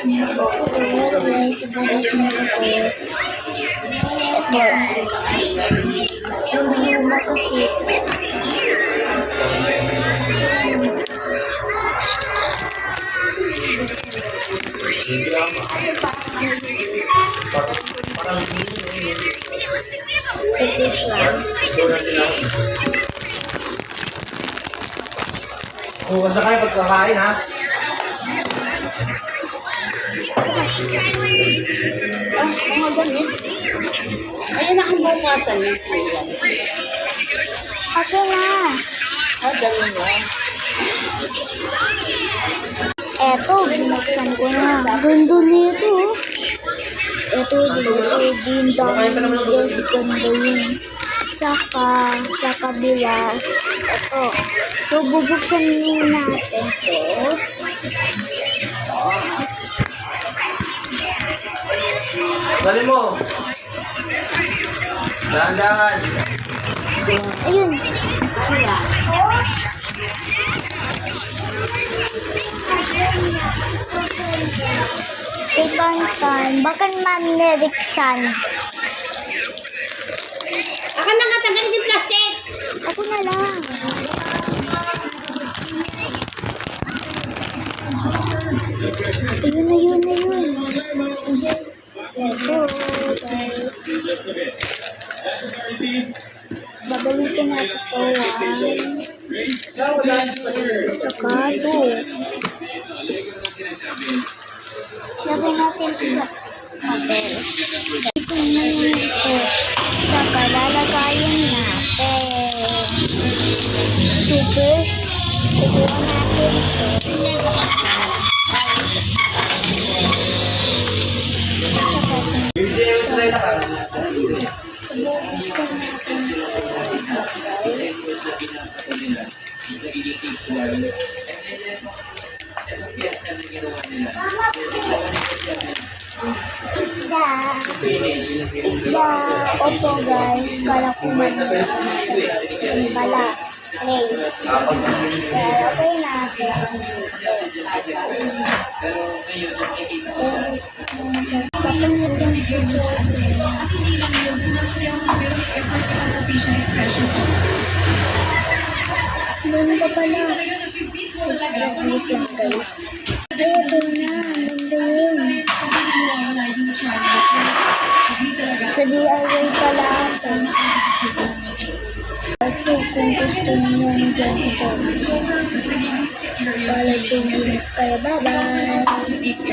So, guys, ibabalik na ito. Ito. Yung makasip. Bukas na kayo pagkakain, ha? Magaling. Ayun na ang bukasan niya. Ako na. Dali mo. Eto, binuksan ko na. Ganda nito. Eto, din dami Diyos. Ganda yun. Tsaka, sa kabila, eto. So, bubuksan muna natin ito. Dali mo! Dahan-dahan! Ayun. Ikonton. Bakit mamiriksan? Akan na nga, tagalin yung plastic! Ako na lang. Ayun na yun na yun. Ito, guys. Babalikin natin ito. Saka ito. Lagay natin sa papel. Ito na yun ito. Saka lalagayin natin. Super. Tignan natin ito. Isda. Opo guys. Kala ko man. Pala. Play. Pero okay natin. Meron pa pala. Ay, ito na. Nandun yun. Sa DIY pala ito. Ito, kung gusto niyo yung ganito. Pala ito. Kaya bye-bye.